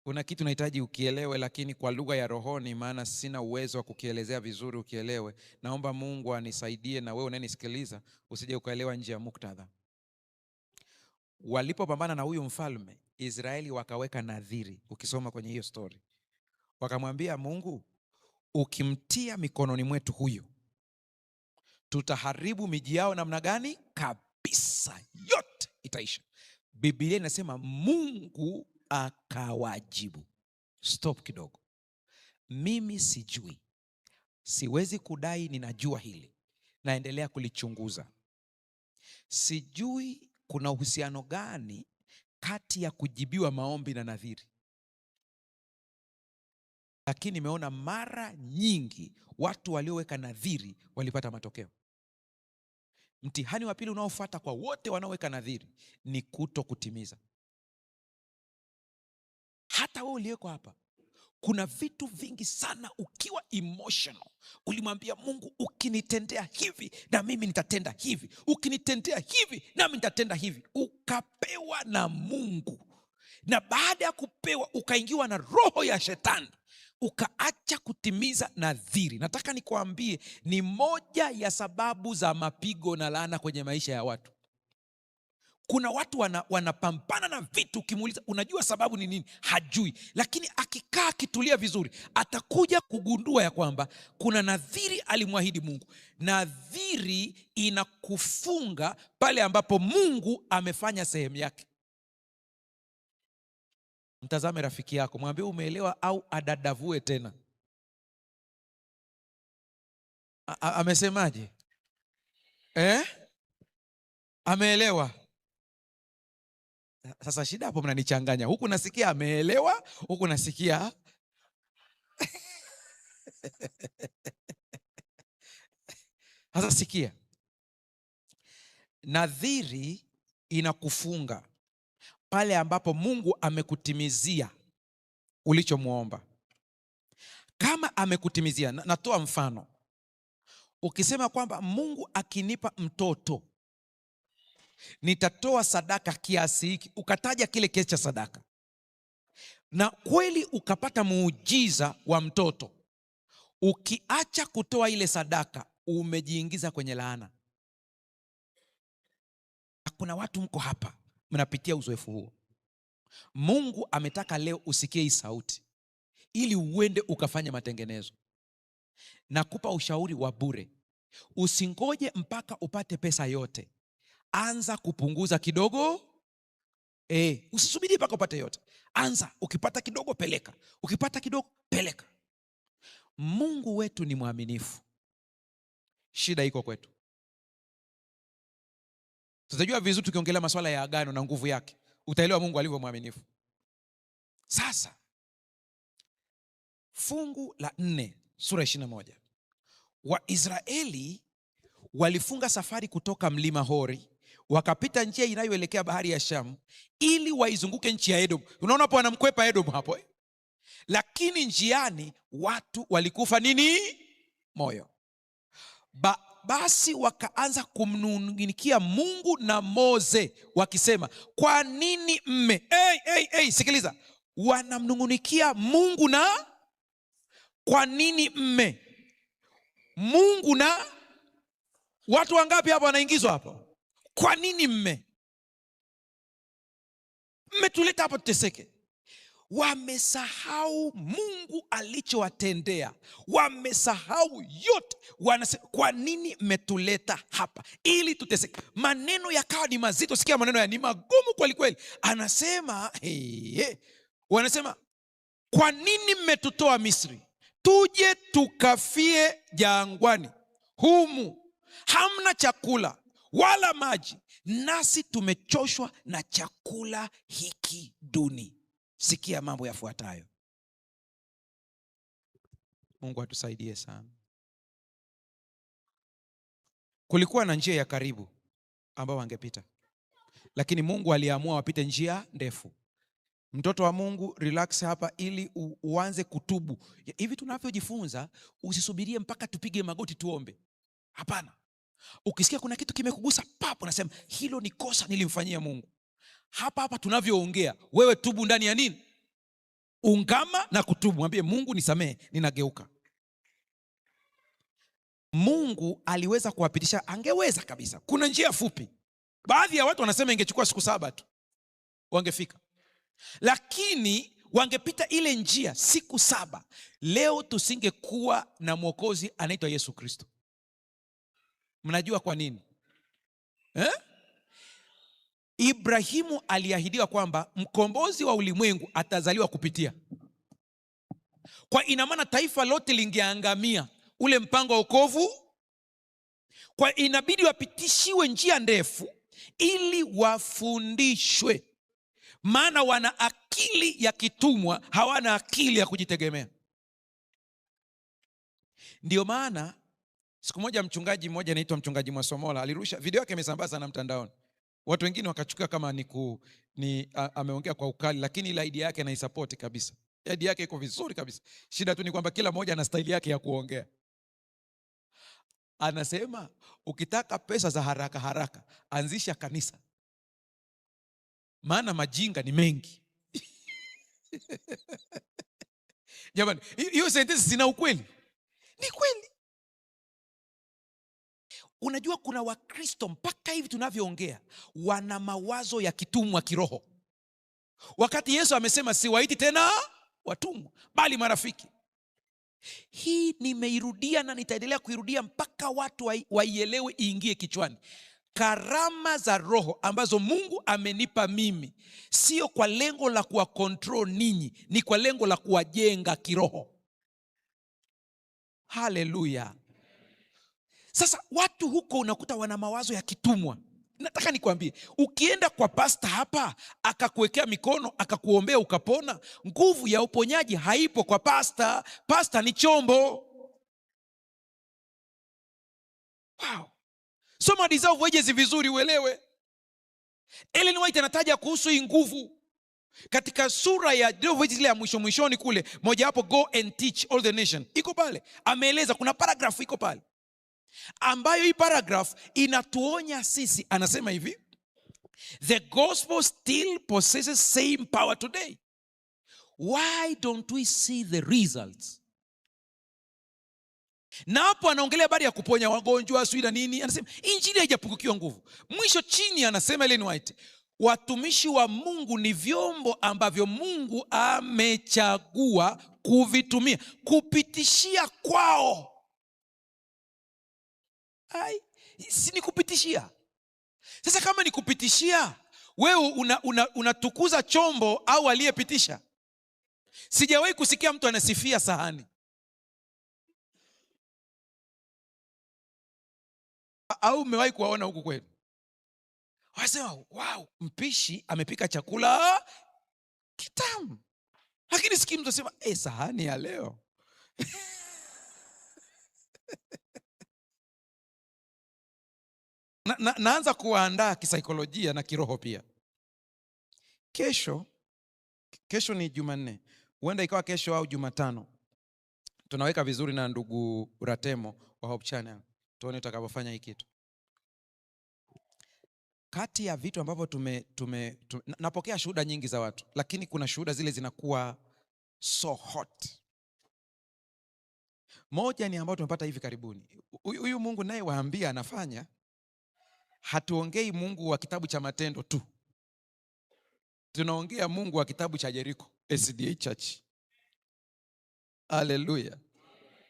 Kuna kitu nahitaji ukielewe, lakini kwa lugha ya rohoni, maana sina uwezo wa kukielezea vizuri ukielewe. Naomba Mungu anisaidie, na wewe unanisikiliza usije ukaelewa nje ya muktadha. Walipopambana na huyu mfalme, Israeli wakaweka nadhiri. Ukisoma kwenye hiyo story, wakamwambia Mungu, ukimtia mikononi mwetu huyu, tutaharibu miji yao namna gani? Kabisa, yote itaisha. Biblia inasema Mungu akawajibu. Stop kidogo. Mimi sijui, siwezi kudai ninajua hili, naendelea kulichunguza. Sijui kuna uhusiano gani kati ya kujibiwa maombi na nadhiri, lakini nimeona mara nyingi watu walioweka nadhiri walipata matokeo. Mtihani wa pili unaofuata kwa wote wanaoweka nadhiri ni kuto kutimiza. Hata wewe uliyeko hapa, kuna vitu vingi sana ukiwa emotional ulimwambia Mungu, ukinitendea hivi na mimi nitatenda hivi, ukinitendea hivi nami nitatenda hivi. Ukapewa na Mungu, na baada ya kupewa ukaingiwa na roho ya shetani, ukaacha kutimiza nadhiri. Nataka nikuambie, ni moja ya sababu za mapigo na laana kwenye maisha ya watu. Kuna watu wanapambana na vitu, ukimuuliza unajua sababu ni nini, hajui. Lakini akikaa akitulia vizuri, atakuja kugundua ya kwamba kuna nadhiri alimwahidi Mungu. Nadhiri inakufunga pale ambapo Mungu amefanya sehemu yake. Mtazame rafiki yako, mwambie umeelewa au adadavue tena. Amesemaje? Ameelewa? Sasa shida hapo, mnanichanganya. Huku nasikia ameelewa, huku nasikia sasa sikia, nadhiri inakufunga pale ambapo Mungu amekutimizia ulichomuomba. Kama amekutimizia, natoa mfano. Ukisema kwamba Mungu akinipa mtoto nitatoa sadaka kiasi hiki, ukataja kile kiasi cha sadaka, na kweli ukapata muujiza wa mtoto, ukiacha kutoa ile sadaka umejiingiza kwenye laana. Kuna watu mko hapa mnapitia uzoefu huo. Mungu ametaka leo usikie hii sauti ili uende ukafanya matengenezo. Nakupa ushauri wa bure. Usingoje mpaka upate pesa yote. Anza kupunguza kidogo. Usisubiri mpaka upate yote. Anza, ukipata kidogo peleka, ukipata kidogo peleka. Mungu wetu ni mwaminifu. Shida iko kwetu. Tutajua vizuri tukiongelea masuala ya agano na nguvu yake. Utaelewa Mungu alivyo mwaminifu. Sasa fungu la 4 sura 21. Waisraeli walifunga safari kutoka mlima Hori, wakapita njia inayoelekea bahari ya Shamu ili waizunguke nchi ya Edom. Unaona hapo wanamkwepa Edom hapo. Lakini njiani watu walikufa nini? Moyo. Basi wakaanza kumnung'unikia Mungu na Mose wakisema, kwa nini sikiliza, wanamnung'unikia Mungu na kwa nini Mungu na watu wangapi hapa wanaingizwa hapa? Kwa nini mmetuleta hapa tuteseke? Wamesahau Mungu alichowatendea, wamesahau yote. Wanasema, kwa nini mmetuleta hapa ili tuteseke? Maneno yakawa ni mazito. Sikia maneno ya ni magumu kweli kweli. Anasema wanasema, kwa nini mmetutoa Misri tuje tukafie jangwani? Humu hamna chakula wala maji, nasi tumechoshwa na chakula hiki duni. Sikia mambo yafuatayo. Mungu atusaidie sana. Kulikuwa na njia ya karibu ambao wangepita, lakini Mungu aliamua wapite njia ndefu. Mtoto wa Mungu, relax hapa ili uanze kutubu. Hivi tunavyojifunza, usisubirie mpaka tupige magoti tuombe. Hapana. Ukisikia kuna kitu kimekugusa papo, nasema hilo ni kosa nilimfanyia Mungu. Hapa tunavyoongea, wewe tubu ndani ya nini? ungama na kutubu, mwambie Mungu nisamehe, ninageuka. Mungu aliweza kuwapitisha, angeweza kabisa. Kuna njia fupi. Baadhi ya watu wanasema ingechukua siku 7 tu wangefika, lakini wangepita ile njia siku 7, leo tusingekuwa na mwokozi anaitwa Yesu Kristo. Mnajua kwa nini? Ibrahimu aliahidiwa kwamba mkombozi wa ulimwengu atazaliwa kupitia kwa, ina maana taifa lote lingeangamia, ule mpango wa wokovu, kwa inabidi wapitishiwe njia ndefu ili wafundishwe, maana wana akili ya kitumwa, hawana akili ya kujitegemea. Ndio maana siku moja mchungaji mmoja anaitwa mchungaji Mwasomola alirusha video yake, imesambaa sana mtandaoni. Watu wengine wakachukua kama ameongea kwa ukali, lakini ile idea yake naisupport kabisa. Idea yake iko vizuri kabisa. Shida tu ni kwamba kila mmoja ana style yake ya kuongea. Anasema ukitaka pesa za haraka haraka, anzisha kanisa, maana majinga ni mengi. Jamani, hiyo sentence zina ukweli. Ni kweli. Unajua kuna Wakristo mpaka hivi tunavyoongea wana mawazo ya kitumwa kiroho, wakati Yesu amesema siwaiti tena watumwa bali marafiki. Hii nimeirudia na nitaendelea kuirudia mpaka watu waielewe, iingie kichwani. Karama za Roho ambazo Mungu amenipa mimi sio kwa lengo la kuwa control ninyi, ni kwa lengo la kuwajenga kiroho. Haleluya. Sasa watu huko unakuta wana mawazo ya kitumwa. Nataka nikwambie, ukienda kwa pasta hapa akakuwekea mikono akakuombea ukapona, nguvu ya uponyaji haipo kwa pasta. Pasta ni chombo. Wow. Soma Dissolve Wages vizuri uelewe. Ellen White anataja kuhusu hii nguvu katika sura ya Dissolve Wages ile ya mwishoni kule, moja hapo, go and teach all the nation. Iko pale. Ameeleza, kuna paragraph iko pale ambayo hii paragraph inatuonya sisi. Anasema hivi, the gospel still possesses same power today. Why don't we see the results? Na hapo anaongelea habari ya kuponya wagonjwa sio na nini. Anasema injili haijapungukiwa nguvu. Mwisho chini anasema Ellen White, watumishi wa Mungu ni vyombo ambavyo Mungu amechagua kuvitumia kupitishia kwao. Si ni kupitishia. Sasa kama ni kupitishia, wewe unatukuza chombo au aliyepitisha? Sijawahi kusikia mtu anasifia sahani. Au umewahi kuwaona huku kwenu? Wasema wow, mpishi amepika chakula kitamu, lakini sikii mtu asema sahani ya leo. Naanza kuwaandaa kisaikolojia na kiroho pia. Kesho ni Jumanne, huenda ikawa kesho au Jumatano, tunaweka vizuri na ndugu Ratemo wa Hope Channel, tuone tutakavyofanya hii kitu. Kati ya vitu ambavyo napokea shuhuda nyingi za watu, lakini kuna shuhuda zile zinakuwa so hot. Moja ni ambayo tumepata hivi karibuni. Huyu Mungu naye waambia anafanya. Hatuongei Mungu wa kitabu cha Matendo tu, tunaongea Mungu wa kitabu cha Jericho SDA Church. Haleluya,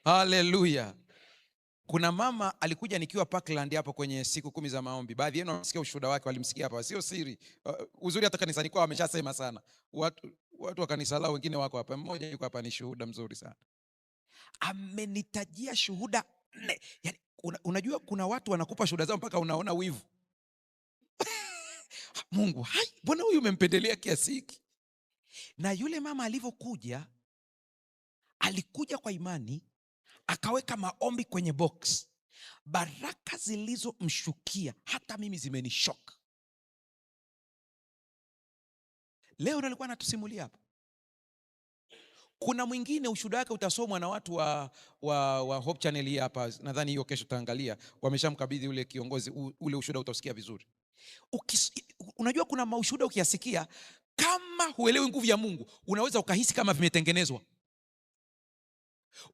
haleluya. Kuna mama alikuja nikiwa Parkland hapo kwenye siku 10 za maombi. Baadhi yenu wamesikia ushuhuda wake, walimsikia hapa, sio siri. Uzuri hata kanisani kwao wameshasema sana. Watu wa kanisa lao wengine wako hapa. Mmoja yuko hapa, ni shuhuda mzuri sana. Amenitajia shuhuda 4. Yaani unajua kuna watu wanakupa shuhuda zao mpaka unaona wivu. Mungu, hai, mbona huyu umempendelea kiasi hiki? Na yule mama alivyokuja, alikuja kwa imani, akaweka maombi kwenye box. Baraka zilizomshukia hata mimi zimenishock. Leo nilikuwa anatusimulia hapa. Kuna mwingine ushuhuda wake utasomwa na watu wa Hope Channel hii hapa. Nadhani hiyo kesho tutaangalia. Wameshamkabidhi ule kiongozi, ule ushuhuda utasikia vizuri. Unajua kuna maushuhuda ukiyasikia Kama huelewi nguvu ya Mungu, unaweza ukahisi kama vimetengenezwa.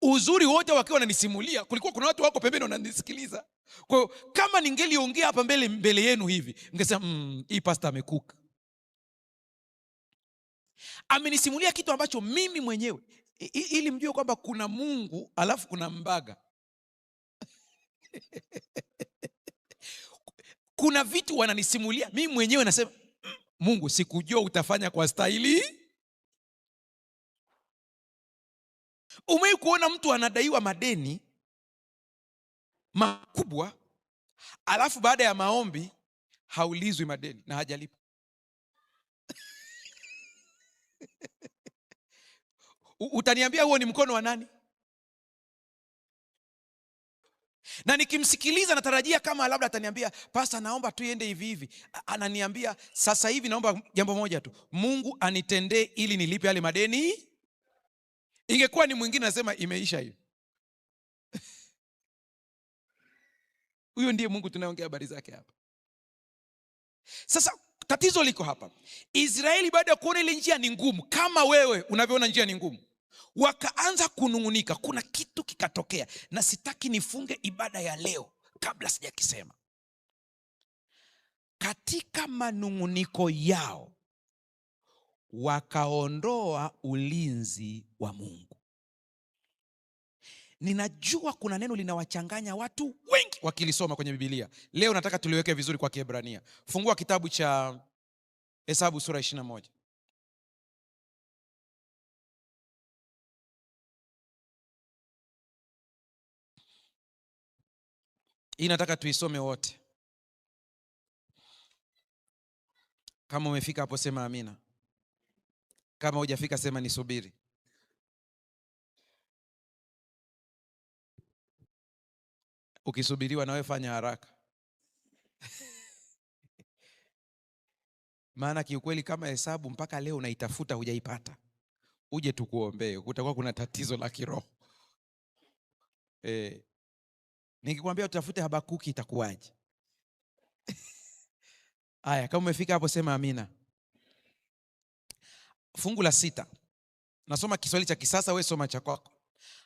Uzuri wote wakiwa wananisimulia, kulikuwa kuna watu wako pembeni wananisikiliza. Kwa hiyo kama ningeliongea hapa mbele yenu hivi, ningesema hii pastor amekuka. Amenisimulia kitu ambacho mimi mwenyewe, ili mjue kwamba kuna Mungu alafu kuna mbaga. Kuna vitu wananisimulia, mimi mwenyewe nasema Mungu, sikujua utafanya kwa staili. Umewahi kuona mtu anadaiwa madeni makubwa, alafu baada ya maombi haulizwi madeni na hajalipa? Utaniambia huo ni mkono wa nani? Na nikimsikiliza natarajia kama labda ataniambia, pastor, naomba tu iende hivi hivi. Ananiambia sasa hivi naomba jambo moja tu, Mungu anitendee ili nilipe yale madeni. Ingekuwa ni mwingine nasema imeisha hiyo. Huyo ndiye Mungu tunaongea habari zake hapa. Sasa tatizo liko hapa. Israeli baada ya kuona ile njia ni ngumu, kama wewe unavyoona njia ni ngumu, wakaanza kunungunika. Kuna kitu kikatokea, na sitaki nifunge ibada ya leo kabla sijakisema. Katika manunguniko yao wakaondoa ulinzi wa Mungu. Ninajua kuna neno linawachanganya watu wengi wakilisoma kwenye Biblia. Leo nataka tuliweke vizuri kwa Kiebrania. Fungua kitabu cha Hesabu sura 21. Hii nataka tuisome wote. Kama umefika hapo sema amina. Kama hujafika sema nisubiri. Ukisubiriwa nawe fanya haraka. Maana kiukweli kama Hesabu mpaka leo unaitafuta hujaipata, uje tukuombee, kutakuwa kuna tatizo la kiroho. Nikikwambia utafute Habakuki itakuwaje? Haya, kama umefika hapo sema amina. Fungu la 6. Nasoma Kiswahili cha kisasa, wewe soma cha kwako.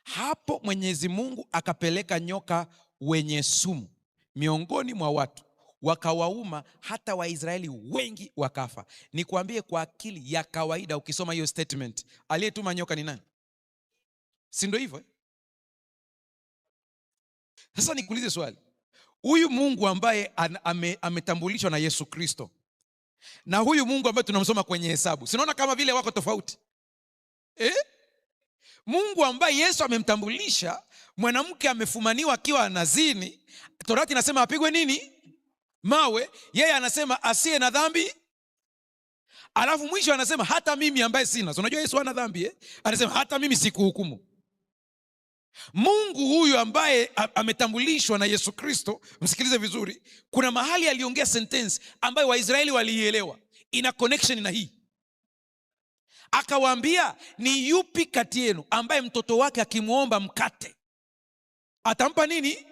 Hapo Mwenyezi Mungu akapeleka nyoka wenye sumu miongoni mwa watu, wakawauma hata Waisraeli wengi wakafa. Nikwambie kwa akili ya kawaida, ukisoma hiyo statement, aliyetuma nyoka ni nani? Si ndio hivyo? Sasa nikuulize swali. Huyu Mungu ambaye ametambulishwa na Yesu Kristo na huyu Mungu ambaye tunamsoma kwenye Hesabu, sinaona kama vile wako tofauti? Mungu ambaye Yesu amemtambulisha, mwanamke amefumaniwa akiwa anazini, Torati inasema apigwe nini? Mawe. Yeye anasema asiye na dhambi. Alafu mwisho anasema hata mimi ambaye sina. So unajua Yesu hana dhambi, anasema hata mimi sikuhukumu. Mungu huyu ambaye ametambulishwa na Yesu Kristo, msikilize vizuri, kuna mahali aliongea sentence ambayo Waisraeli waliielewa, ina connection na hii. Akawaambia, ni yupi kati yenu ambaye mtoto wake akimwomba mkate atampa nini?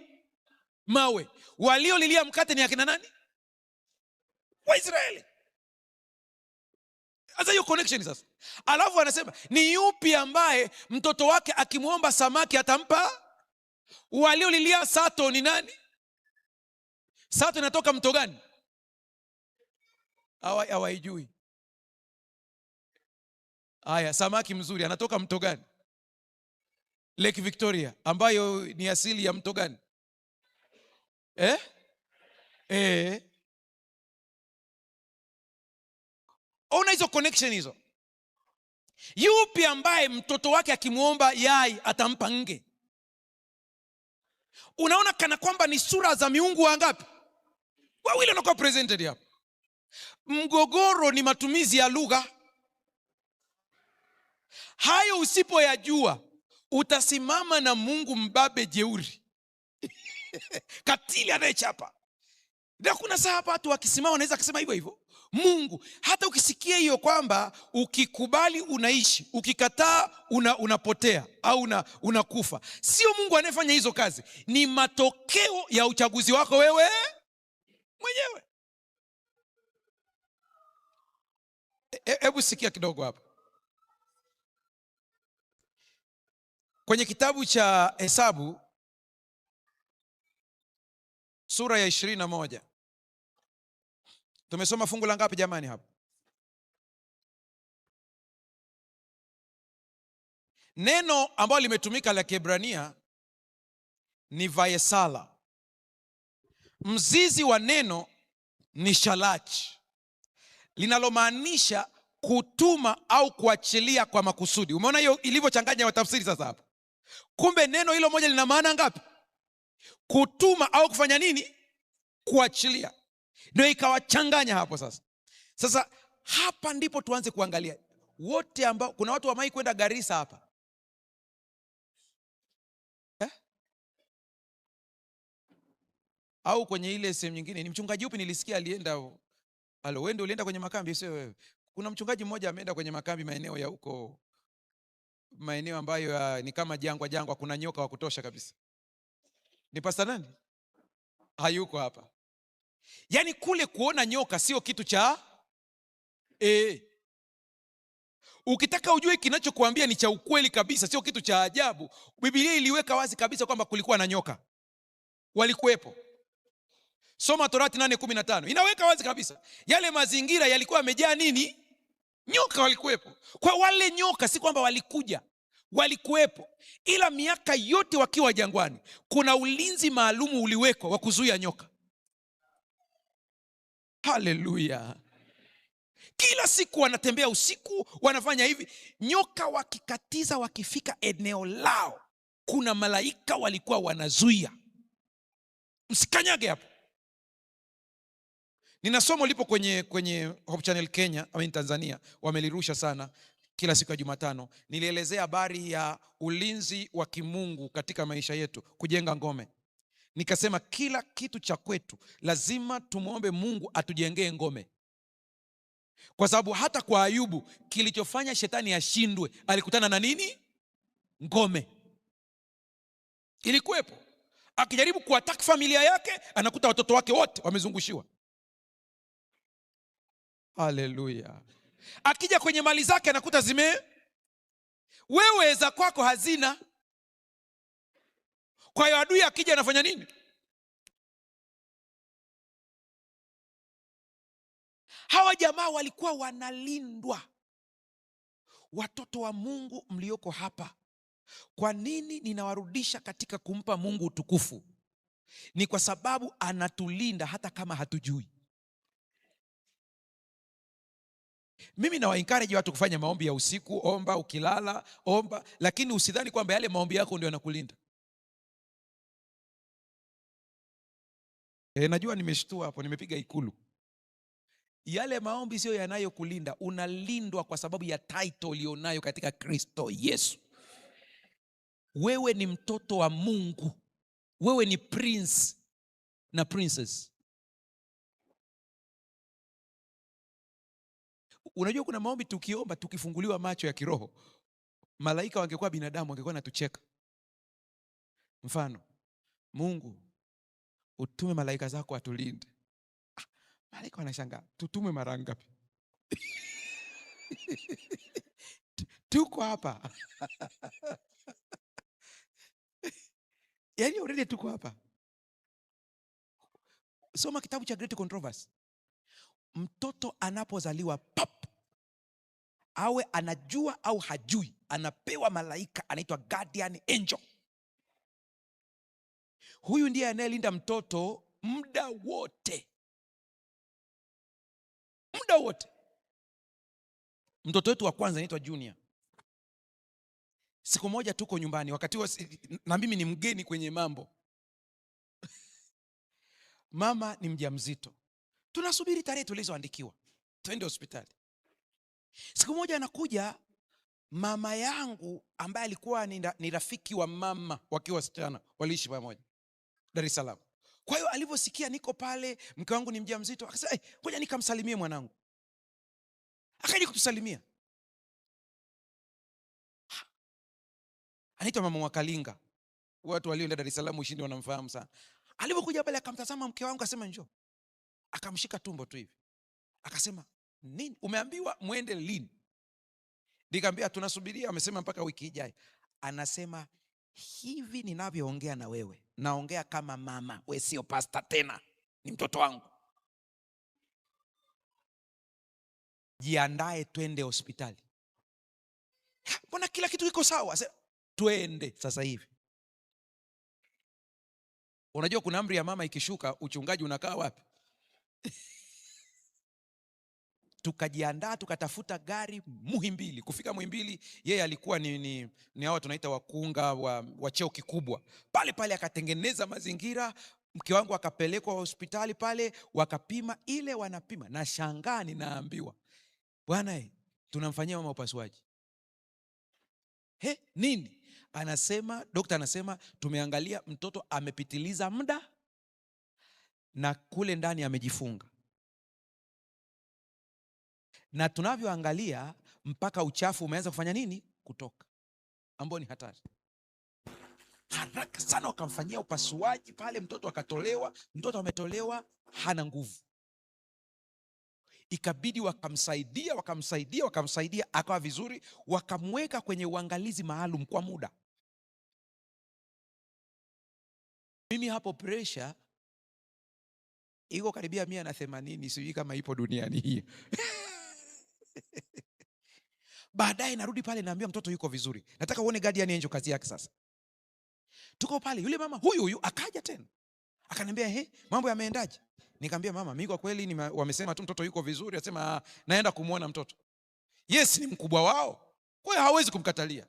Mawe. Waliolilia mkate ni akina nani? Waisraeli. Sasa hiyo connection sasa. Alafu anasema, ni yupi ambaye mtoto wake akimwomba samaki atampa? Waliolilia sato ni nani? Sato inatoka mto gani? Hawaijui. Haya, samaki mzuri anatoka mto gani? Lake Victoria, ambayo ni asili ya mto gani? Ona hizo connection hizo. Yupi ambaye mtoto wake akimwomba yai atampa nge? Unaona kana kwamba ni sura za miungu wangapi? Wawili wanakuwa presented hapa. Mgogoro ni matumizi ya lugha. Hayo usipoyajua utasimama na Mungu mbabe jeuri. Katili anayechapa. Na kuna saa hapa watu wakisimama wanaweza kusema hivyo hivyo. Mungu, hata ukisikia hiyo kwamba ukikubali unaishi, ukikataa unapotea au unakufa. Sio Mungu anayefanya hizo kazi, ni matokeo ya uchaguzi wako wewe mwenyewe. Hebu sikia kidogo hapa. Kwenye kitabu cha Hesabu sura ya 21. Tumesoma fungu la ngapi jamani hapa? Neno ambalo limetumika la Kiebrania ni vayesala. Mzizi wa neno ni shalach, linalomaanisha kutuma au kuachilia kwa makusudi. Umeona hiyo ilivyochanganya watafsiri sasa hapa? Kumbe neno hilo moja lina maana ngapi? Kutuma au kufanya nini? Kuachilia. Ndio ikawachanganya hapo sasa. Sasa hapa ndipo tuanze kuangalia wote ambao, kuna watu wamai kwenda Garissa hapa au kwenye ile sehemu nyingine. Ni mchungaji upi nilisikia alienda? Halo, wewe ndio ulienda kwenye makambi, sio wewe? Kuna mchungaji mmoja ameenda kwenye makambi maeneo ya huko, maeneo ambayo ni kama jangwa, kuna nyoka wa kutosha kabisa. Ni pastor nani? Hayuko hapa. Yaani kule kuona nyoka sio kitu cha ukitaka ujue kinachokuambia ni cha ukweli kabisa, sio kitu cha ajabu. Biblia iliweka wazi kabisa kwamba kulikuwa na nyoka, walikuwepo. Soma Torati 8:15. Inaweka wazi kabisa. Yale mazingira yalikuwa yamejaa nini? Nyoka walikuwepo. Kwa wale nyoka si kwamba walikuja, walikuwepo. Ila miaka yote wakiwa jangwani, kuna ulinzi maalumu uliwekwa wa kuzuia nyoka. Haleluya. Kila siku wanatembea usiku, wanafanya hivi. Nyoka wakikatiza, wakifika eneo lao, kuna malaika walikuwa wanazuia. Msikanyage hapo. Nina somo lipo kwenye Hope Channel Kenya, Tanzania, wamelirusha sana kila siku ya Jumatano. Nilielezea habari ya ulinzi wa kimungu katika maisha yetu, kujenga ngome. Nikasema kila kitu cha kwetu lazima tumuombe Mungu atujengee ngome. Kwa sababu hata kwa Ayubu, kilichofanya shetani ashindwe, alikutana na nini? Ngome. Ilikuwepo. Akijaribu kuattack familia yake, anakuta watoto wake wote wamezungushiwa. Haleluya. Akija kwenye mali zake, anakuta wewe za kwako hazina. Kwa hiyo adui akija anafanya nini? Hawa jamaa walikuwa wanalindwa. Watoto wa Mungu mlioko hapa, kwa nini ninawarudisha katika kumpa Mungu utukufu? Ni kwa sababu anatulinda hata kama hatujui. Mimi na encourage watu kufanya maombi ya usiku. Omba ukilala, omba, lakini usidhani kwamba yale maombi yako ndio yanakulinda. Najua nimeshtua hapo, nimepiga ikulu. Yale maombi sio yanayokulinda. Unalindwa kwa sababu ya title ulionayo katika Kristo Yesu. Wewe ni mtoto wa Mungu. Wewe ni prince na princess. Unajua kuna maombi tukiomba, tukifunguliwa macho ya kiroho, malaika wangekuwa binadamu, wangekuwa natucheka. Mfano, Mungu utume malaika zako atulinde. Malaika wanashangaa, tutume mara ngapi? Tuko hapa. Yaani already tuko hapa. Soma kitabu cha Great Controversy. Mtoto anapozaliwa pap, awe anajua au hajui, anapewa malaika anaitwa guardian angel. Huyu ndiye anayelinda mtoto muda wote. Muda wote. Mtoto wetu wa kwanza anaitwa Junior. Siku moja tuko nyumbani, wakati na mimi ni mgeni kwenye mambo. Mama ni mjamzito. Tunasubiri tarehe tulizoandikiwa twende hospitali. Siku moja anakuja mama yangu ambaye alikuwa ni rafiki wa mama wakiwa wasichana, waliishi pamoja Dar es Salaam. Kwa hiyo alivyosikia niko pale, mke wangu ni mjamzito, akasema ngoja nikamsalimie mwanangu. Akaja kutusalimia. Anaitwa mama Mwakalinga. Watu walioenda Dar es Salaam Ushindi wanamfahamu sana. Alipokuja pale akamtazama mke wangu, akasema njoo. Akamshika tumbo tu hivi. Akasema, Nini? Umeambiwa mwende lini? Nikamwambia tunasubiria, amesema mpaka wiki ijayo. Anasema hivi ninavyoongea na wewe, naongea kama mama, wewe sio pastor tena, ni mtoto wangu. Jiandae twende hospitali. Mbona kila kitu kiko sawa? Twende sasa hivi. Unajua kuna amri ya mama ikishuka, uchungaji unakaa wapi? Tukajiandaa, tukatafuta gari Muhimbili. Kufika Muhimbili, yeye alikuwa ni hao tunaita wakunga wa cheo kikubwa. Pale pale akatengeneza mazingira, mke wangu akapelekwa hospitali pale, wakapima ile wanapima. Na shangaa ninaambiwa, bwana tunamfanyia mama upasuaji. Nini? Anasema, daktari anasema tumeangalia mtoto amepitiliza muda na kule ndani amejifunga. Na tunavyoangalia mpaka uchafu umeanza kufanya nini? Kutoka. Ambao ni hatari. Haraka sana wakamfanyia upasuaji pale, mtoto akatolewa. Mtoto ametolewa hana nguvu. Ikabidi wakamsaidia akawa vizuri, wakamweka kwenye uangalizi maalum kwa muda. Mimi hapo pressure iko karibia 180, sijui kama ipo duniani hii. Baadaye narudi pale, naambia mtoto yuko vizuri, nataka uone guardian angel kazi yake. Sasa tuko pale, yule mama huyu akaja tena akaniambia, mambo yameendaje? Nikamwambia mama, mimi kwa kweli wamesema tu mtoto yuko vizuri. Asema naenda kumuona mtoto. Yes, ni mkubwa wao, kwa hiyo hawezi kumkatalia.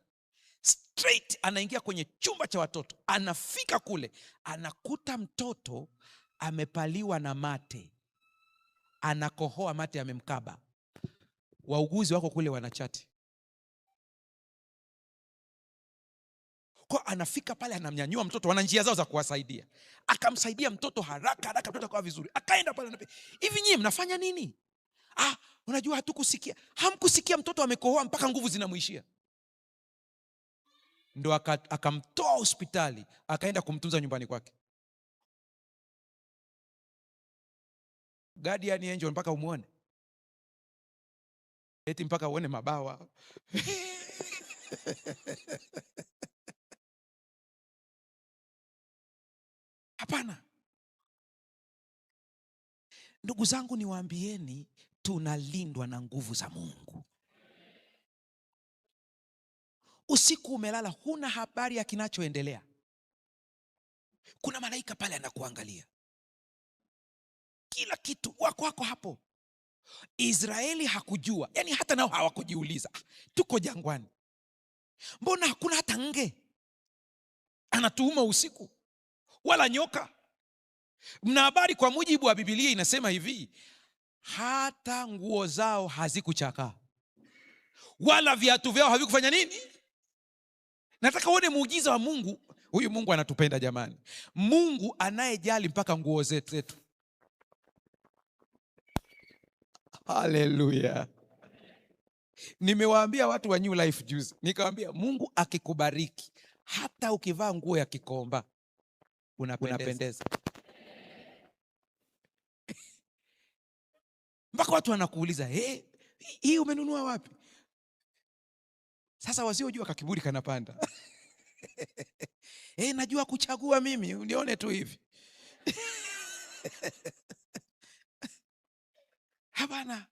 Straight anaingia kwenye chumba cha watoto, anafika kule anakuta mtoto amepaliwa na mate, anakohoa, mate amemkaba. Wauguzi wako kule wanachati. Kwa anafika pale, anamnyanyua mtoto, wana njia zao za kuwasaidia. Akamsaidia mtoto haraka, mtoto akawa vizuri. Akaenda pale, hivi nyie mnafanya nini? Unajua hatukusikia. Hamkusikia mtoto amekohoa mpaka nguvu zinamuishia. Ndo akamtoa hospitali, akaenda kumtunza nyumbani kwake. Guardian angel mpaka umuone. Eti mpaka uone mabawa. Hapana. Ndugu zangu, niwaambieni, tunalindwa na nguvu za Mungu. Usiku umelala, huna habari ya kinachoendelea. Kuna malaika pale anakuangalia. Kila kitu wako hapo. Israeli hakujua, yani hata nao hawakujiuliza, tuko jangwani, mbona hakuna hata nge anatuuma usiku, wala nyoka? Mna habari, kwa mujibu wa Biblia inasema hivi, hata nguo zao hazikuchakaa wala viatu vyao havikufanya nini? Nataka uone muujiza wa Mungu. Huyu Mungu anatupenda jamani. Mungu anayejali mpaka nguo zetu. Haleluya. Nimewaambia watu wa New Life juzi, nikawaambia Mungu akikubariki, hata ukivaa nguo ya Kikomba unapendeza. Mpaka watu wanakuuliza, hii umenunua wapi? Sasa wasiojua kakiburi kanapanda. Najua kuchagua mimi, unione tu hivi. Hapana.